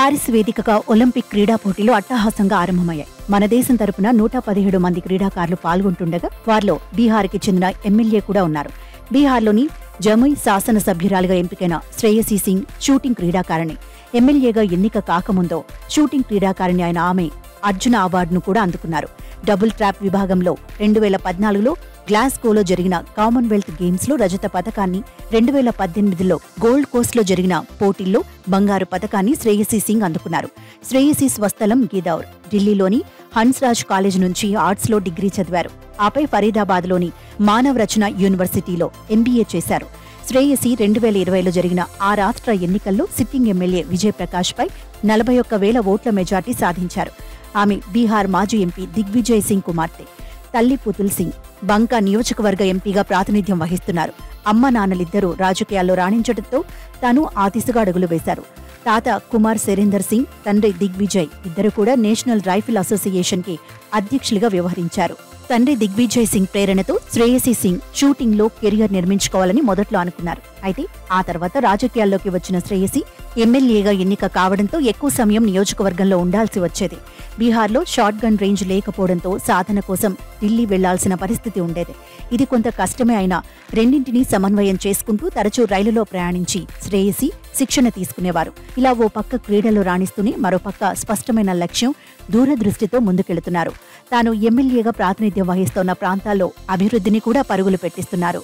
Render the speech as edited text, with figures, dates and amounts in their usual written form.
Paris వేదికగా Olympic క్రీడా పోటీలు అట్టహాసంగా ఆరంభమయ్యాయి. మన దేశం తరపున 117 మంది క్రీడాకారులు పాల్గొంటుండగా వారిలో బీహార్కి చెందిన ఎమ్మెల్యే కూడా ఉన్నారు. బీహార్లోని జముయ్ శాసనసభ్యురాలిగా ఎంపికైన శ్రేయసీ సింగ్ షూటింగ్ క్రీడాకారిణి. ఎమ్మెల్యేగా ఎన్నిక కాకముందో షూటింగ్ క్రీడాకారిణి అయిన ఆమె అర్జున అవార్డును కూడా అందుకున్నారు. డబుల్ ట్రాప్ విభాగంలో 2014లో గ్లాస్గోలో జరిగిన కామన్వెల్త్ గేమ్స్ లో రజత పతకాన్ని, 2018లో గోల్డ్ కోస్ట్ లో జరిగిన పోటీల్లో బంగారు పతకాన్ని శ్రేయసీ సింగ్ అందుకున్నారు. శ్రేయసీ స్వస్థలం గీదౌర్. ఢిల్లీలోని హన్స్రాజ్ కాలేజ్ నుంచి ఆర్ట్స్ లో డిగ్రీ చదివారు. ఆపై ఫరీదాబాద్లోని మానవ్ రచన యూనివర్సిటీలో ఎంబీఏ చేశారు. శ్రేయసీ 2020లో జరిగిన ఆ రాష్ట్ర ఎన్నికల్లో సిట్టింగ్ ఎమ్మెల్యే విజయ్ ప్రకాష్ పై 41,000 ఓట్ల మెజార్టీ సాధించారు. ఆమె బీహార్ మాజీ ఎంపీ దిగ్విజయ్ సింగ్ కుమార్తె. తల్లి పుతుల్ సింగ్ బంకా నియోజకవర్గ ఎంపీగా ప్రాతినిధ్యం వహిస్తున్నారు. అమ్మ నాన్నలిద్దరూ రాజకీయాల్లో రాణించడంతో తాను ఆ దిశగా అడుగులు వేశారు. తాత కుమార్ సెరీందర్ సింగ్, తండ్రి దిగ్విజయ్ ఇద్దరు కూడా నేషనల్ రైఫిల్ అసోసియేషన్ కి అధ్యక్షులుగా వ్యవహరించారు. తండ్రి దిగ్విజయ్ సింగ్ ప్రేరణతో శ్రేయసీ సింగ్ షూటింగ్ లో కెరియర్ నిర్మించుకోవాలని మొదట్లో అనుకున్నారు. అయితే ఆ తర్వాత రాజకీయాల్లోకి వచ్చిన శ్రేయసీ ఎమ్మెల్యేగా ఎన్నిక కావడంతో ఎక్కువ సమయం నియోజకవర్గంలో ఉండాల్సి వచ్చేది. బీహార్లో షార్ట్ గన్ రేంజ్ లేకపోవడంతో సాధన కోసం ఢిల్లీ వెళ్లాల్సిన పరిస్థితి ఉండేది. ఇది కొంత కష్టమే అయినా రెండింటినీ సమన్వయం చేసుకుంటూ తరచూ రైలులో ప్రయాణించి శ్రేయసీ శిక్షణ తీసుకునేవారు. ఇలా ఓ పక్క క్రీడలో రాణిస్తూనే మరోపక్క స్పష్టమైన లక్ష్యం, దూరదృష్టితో ముందుకెళుతున్నారు. తాను ఎమ్మెల్యేగా ప్రాతినిధ్యం వహిస్తోన్న ప్రాంతాల్లో అభివృద్ధిని కూడా పరుగులు పెట్టిస్తున్నారు.